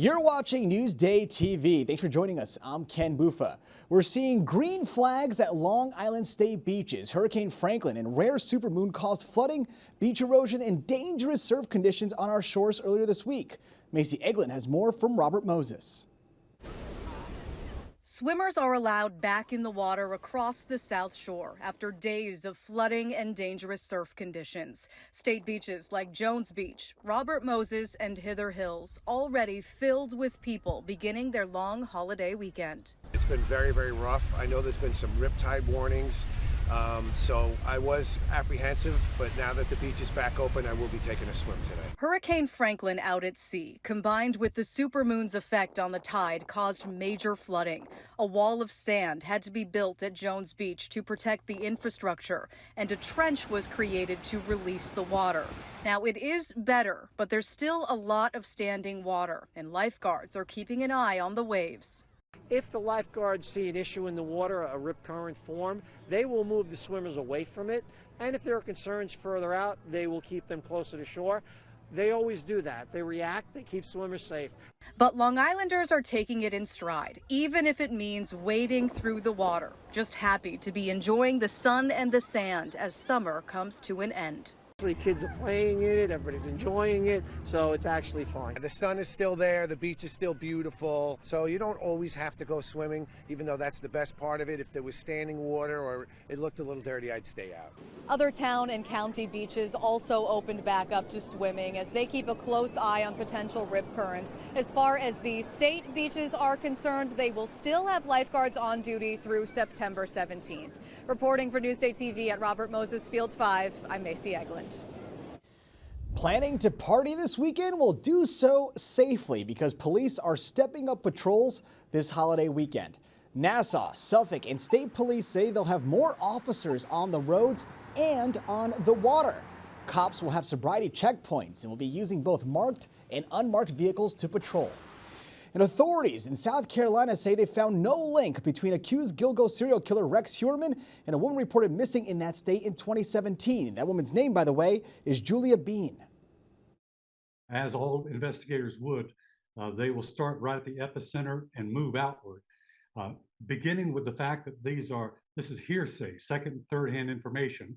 You're watching Newsday TV. Thanks for joining us. I'm Ken Bufa. We're seeing green flags at Long Island State beaches. Hurricane Franklin and rare supermoon caused flooding, beach erosion, and dangerous surf conditions on our shores earlier this week. Macy Eglin has more from Robert Moses. Swimmers are allowed back in the water across the South Shore after days of flooding and dangerous surf conditions. State beaches like Jones Beach, Robert Moses, and Hither Hills already filled with people beginning their long holiday weekend. It's been very, very rough. I know there's been some riptide warnings, so I was apprehensive, but now that the beach is back open, I will be taking a swim today. Hurricane Franklin out at sea, combined with the supermoon's effect on the tide, caused major flooding. A wall of sand had to be built at Jones Beach to protect the infrastructure, and a trench was created to release the water. Now, it is better, but there's still a lot of standing water, and lifeguards are keeping an eye on the waves. If the lifeguards see an issue in the water, a rip current form, they will move the swimmers away from it. And if there are concerns further out, they will keep them closer to shore. They always do that. They react, they keep swimmers safe. But Long Islanders are taking it in stride, even if it means wading through the water. Just happy to be enjoying the sun and the sand as summer comes to an end. The kids are playing in it, everybody's enjoying it, so it's actually fun. The sun is still there, the beach is still beautiful, so you don't always have to go swimming, even though that's the best part of it. If there was standing water or it looked a little dirty, I'd stay out. Other town and county beaches also opened back up to swimming as they keep a close eye on potential rip currents. As far as the state beaches are concerned, they will still have lifeguards on duty through September 17th. Reporting for Newsday TV at Robert Moses Field 5, I'm Macy Eglin. Planning to party this weekend? Will do so safely because police are stepping up patrols this holiday weekend. Nassau, Suffolk, and state police say they'll have more officers on the roads and on the water. Cops will have sobriety checkpoints and will be using both marked and unmarked vehicles to patrol. And authorities in South Carolina say they found no link between accused Gilgo serial killer Rex Heuermann and a woman reported missing in that state in 2017. That woman's name, by the way, is Julia Bean. As all investigators would, they will start right at the epicenter and move outward, beginning with the fact that this is hearsay, second and third hand information.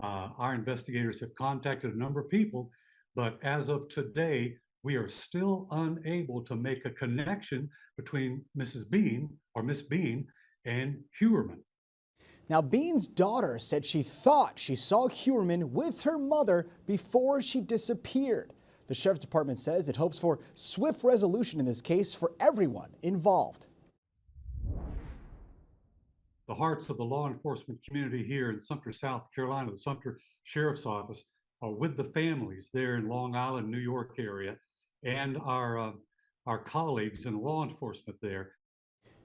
Our investigators have contacted a number of people, but as of today, we are still unable to make a connection between Mrs. Bean or Miss Bean and Heuermann. Now, Bean's daughter said she thought she saw Heuermann with her mother before she disappeared. The Sheriff's Department says it hopes for swift resolution in this case for everyone involved. The hearts of the law enforcement community here in Sumter, South Carolina, the Sumter Sheriff's Office, are with the families there in Long Island, New York area, and our colleagues in law enforcement there.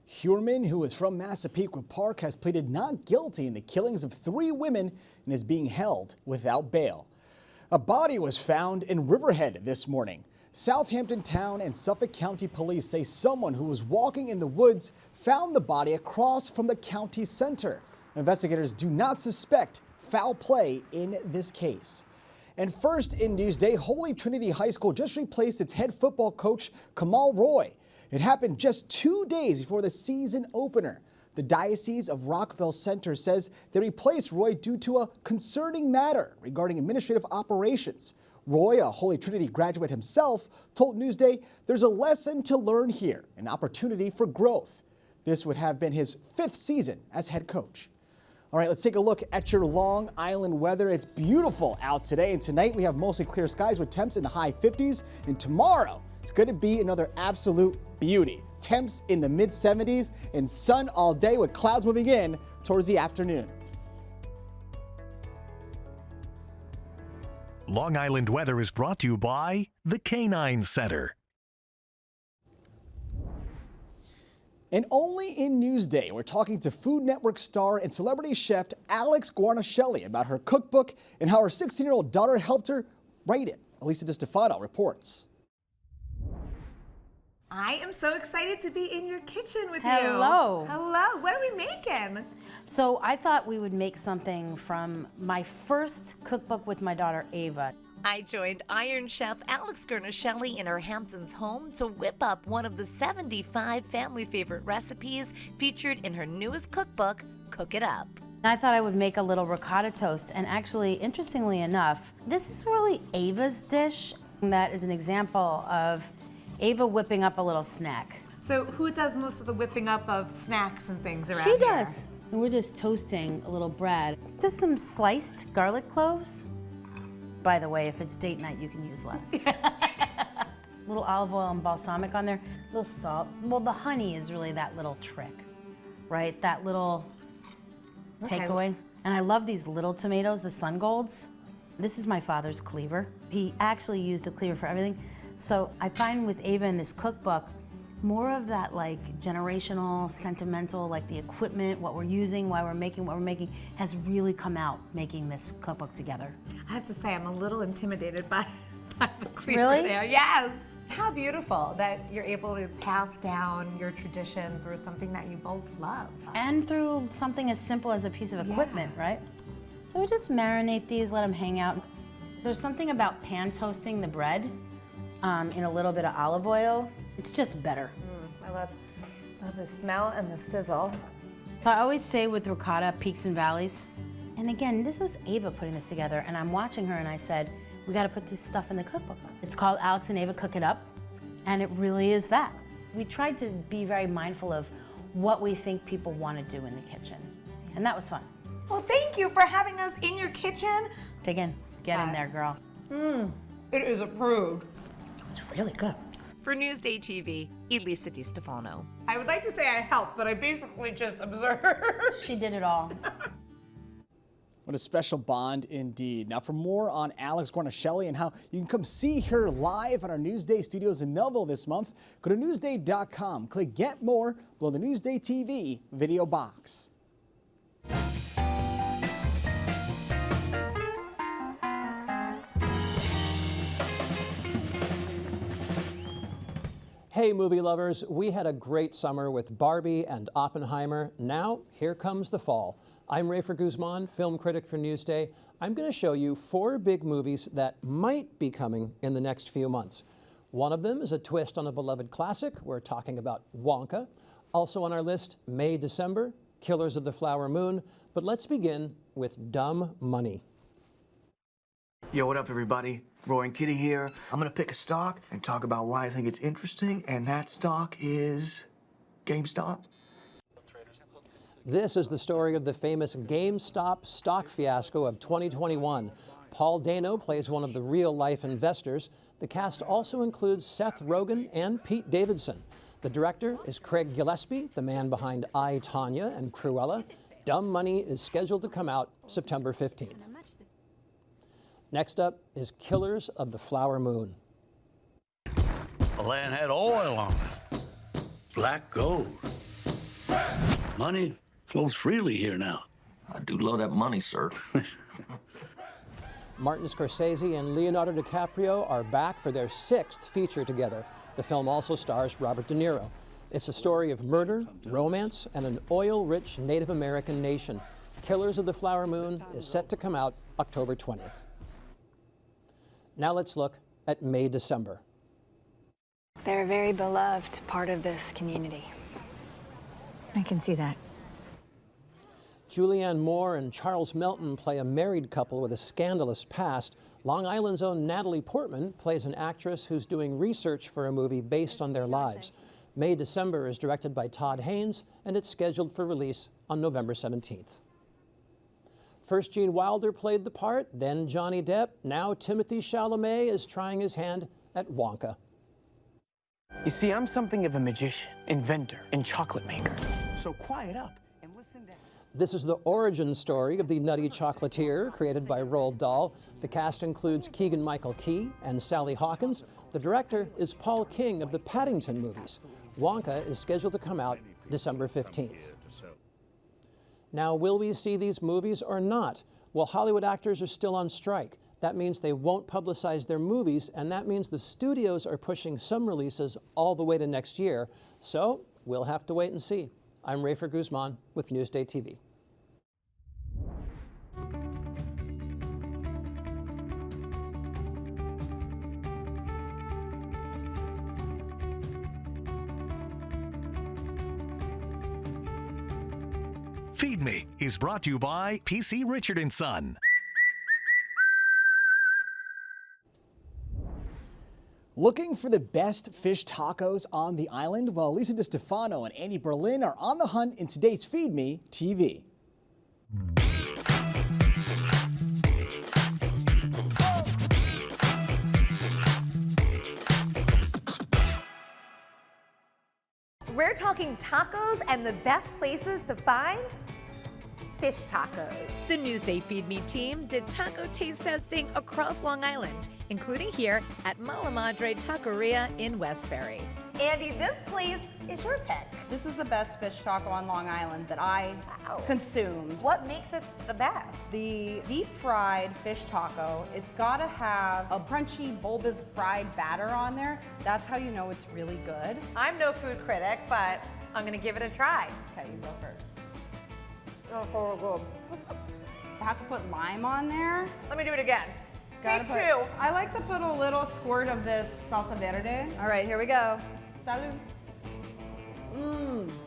Heuermann, who is from Massapequa Park, has pleaded not guilty in the killings of 3 women and is being held without bail. A body was found in Riverhead this morning. Southampton Town and Suffolk County Police say someone who was walking in the woods found the body across from the county center. Investigators do not suspect foul play in this case. And first in Newsday, Holy Trinity High School just replaced its head football coach, Kamal Roy. It happened just 2 days before the season opener. The Diocese of Rockville Center says they replaced Roy due to a concerning matter regarding administrative operations. Roy, a Holy Trinity graduate himself, told Newsday there's a lesson to learn here, an opportunity for growth. This would have been his 5th season as head coach. All right, let's take a look at your Long Island weather. It's beautiful out today, and tonight we have mostly clear skies with temps in the high 50s. And tomorrow, it's going to be another absolute beauty. Temps in the mid-70s and sun all day with clouds moving in towards the afternoon. Long Island weather is brought to you by the Canine Center. And only in Newsday, we're talking to Food Network star and celebrity chef Alex Guarnaschelli about her cookbook and how her 16-year-old daughter helped her write it. Elisa DeStefano reports. I am so excited to be in your kitchen with you. Hello. Hello. What are we making? So I thought we would make something from my first cookbook with my daughter Ava. I joined Iron Chef Alex Guarnaschelli in her Hamptons home to whip up one of the 75 family favorite recipes featured in her newest cookbook, Cook It Up. I thought I would make a little ricotta toast, and actually, interestingly enough, this is really Ava's dish. That is an example of Ava whipping up a little snack. So who does most of the whipping up of snacks and things around She here? does. And we're just toasting a little bread. Just some sliced garlic cloves. By the way, if it's date night, you can use less. Little olive oil and balsamic on there, a little salt. Well, the honey is really that little trick, right? That little takeaway. And I love these little tomatoes, the sun golds. This is my father's cleaver. He actually used a cleaver for everything. So I find with Ava in this cookbook, more of that like generational, sentimental, like the equipment, what we're using, why we're making what we're making, has really come out making this cookbook together. I have to say, I'm a little intimidated by the cleaver Really? there. Yes. How beautiful that you're able to pass down your tradition through something that you both love. And through something as simple as a piece of equipment, right? So we just marinate these, let them hang out. There's something about pan toasting the bread in a little bit of olive oil. It's just better. I love the smell and the sizzle. So I always say with ricotta, peaks and valleys. And again, this was Ava putting this together, and I'm watching her and I said, we gotta put this stuff in the cookbook. It's called Alex and Ava Cook It Up, and it really is that. We tried to be very mindful of what we think people wanna do in the kitchen, and that was fun. Well, thank you for having us in your kitchen. Dig in, get in there, girl. It is approved. It's really good. For NewsdayTV, Elisa DiStefano. I would like to say I helped, but I basically just observed. She did it all. What a special bond indeed. Now for more on Alex Guarnaschelli and how you can come see her live at our Newsday studios in Melville this month, go to Newsday.com. Click Get More below the Newsday TV video box. Hey movie lovers, we had a great summer with Barbie and Oppenheimer. Now, here comes the fall. I'm Rayford Guzman, film critic for Newsday. I'm going to show you 4 big movies that might be coming in the next few months. One of them is a twist on a beloved classic. We're talking about Wonka. Also on our list, May, December, Killers of the Flower Moon. But let's begin with Dumb Money. Yo, what up, everybody? Roaring Kitty here. I'm gonna pick a stock and talk about why I think it's interesting, and that stock is GameStop. This is the story of the famous GameStop stock fiasco of 2021. Paul Dano plays one of the real-life investors. The cast also includes Seth Rogen and Pete Davidson. The director is Craig Gillespie, the man behind I, Tonya and Cruella. Dumb Money is scheduled to come out September 15th. Next up is Killers of the Flower Moon. The land had oil on it, black gold. Money flows freely here now. I do love that money, sir. Martin Scorsese and Leonardo DiCaprio are back for their 6th feature together. The film also stars Robert De Niro. It's a story of murder, romance, and an oil-rich Native American nation. Killers of the Flower Moon is set to come out October 20th. Now let's look at May, December. They're a very beloved part of this community. I can see that. Julianne Moore and Charles Melton play a married couple with a scandalous past. Long Island's own Natalie Portman plays an actress who's doing research for a movie based on their lives. May, December is directed by Todd Haynes, and it's scheduled for release on November 17th. First Gene Wilder played the part, then Johnny Depp. Now Timothée Chalamet is trying his hand at Wonka. You see, I'm something of a magician, inventor, and chocolate maker. So quiet up and listen down. This is the origin story of the Nutty Chocolatier, created by Roald Dahl. The cast includes Keegan-Michael Key and Sally Hawkins. The director is Paul King of the Paddington movies. Wonka is scheduled to come out December 15th. Now, will we see these movies or not? Well, Hollywood actors are still on strike. That means they won't publicize their movies, and that means the studios are pushing some releases all the way to next year. So we'll have to wait and see. I'm Rayford Guzman with Newsday TV. Feed Me is brought to you by PC Richard & Son. Looking for the best fish tacos on the island? Well, Lisa DiStefano and Andy Berlin are on the hunt in today's Feed Me TV. We're talking tacos and the best places to find fish tacos. The Newsday Feed Me team did taco taste testing across Long Island, including here at Mala Madre Taqueria in Westbury. Andy, this place is your pick. This is the best fish taco on Long Island that I consumed. What makes it the best? The deep fried fish taco, it's gotta have a crunchy bulbous fried batter on there. That's how you know it's really good. I'm no food critic, but I'm gonna give it a try. Okay, you go first. Oh, horrible. I have to put lime on there. Let me do it again. Take two. I like to put a little squirt of this salsa verde. All right, here we go. Salud.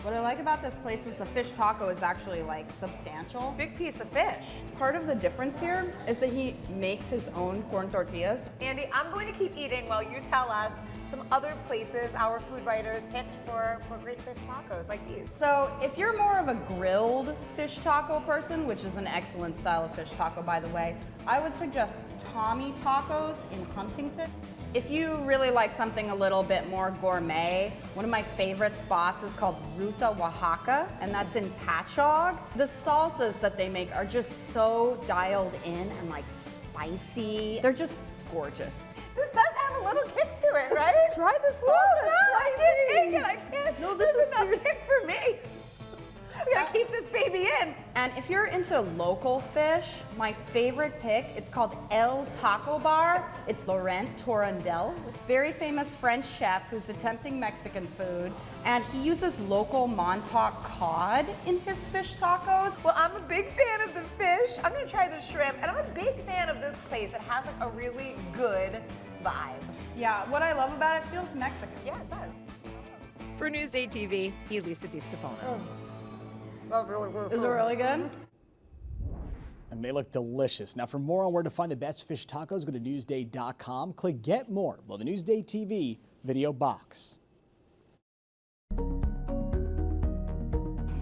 What I like about this place is the fish taco is actually like substantial. Big piece of fish. Part of the difference here is that he makes his own corn tortillas. Andy, I'm going to keep eating while you tell us some other places our food writers picked for great fish tacos like these. So if you're more of a grilled fish taco person, which is an excellent style of fish taco by the way, I would suggest Tommy Tacos in Huntington. If you really like something a little bit more gourmet, one of my favorite spots is called Ruta Oaxaca, and that's in Patchogue. The salsas that they make are just so dialed in and like spicy. They're just gorgeous. This does have a little kick to it, right? Try the salsa. No, I can't take it. I can't. No, this is not kick for me. We gotta keep this baby in. And if you're into local fish, my favorite pick, it's called El Taco Bar. It's Laurent Torrandel, very famous French chef who's attempting Mexican food. And he uses local Montauk cod in his fish tacos. Well, I'm a big fan of the fish. I'm gonna try the shrimp, and I'm a big fan of this place. It has like a really good vibe. Yeah, what I love about it, feels Mexican. Yeah, it does. For Newsday TV, Lisa DiStefano. Is it really good? And they look delicious. Now, for more on where to find the best fish tacos, go to Newsday.com. Click Get More below the Newsday TV video box.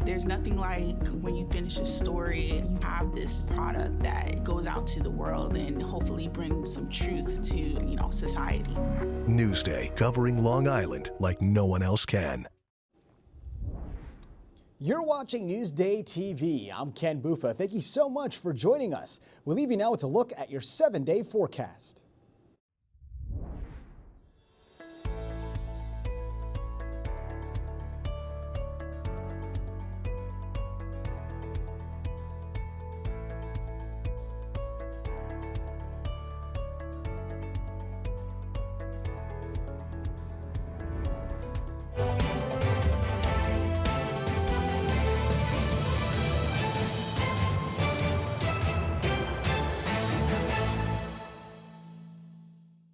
There's nothing like when you finish a story, you have this product that goes out to the world and hopefully brings some truth to, society. Newsday, covering Long Island like no one else can. You're watching Newsday TV. I'm Ken Bufa. Thank you so much for joining us. We'll leave you now with a look at your 7-day forecast.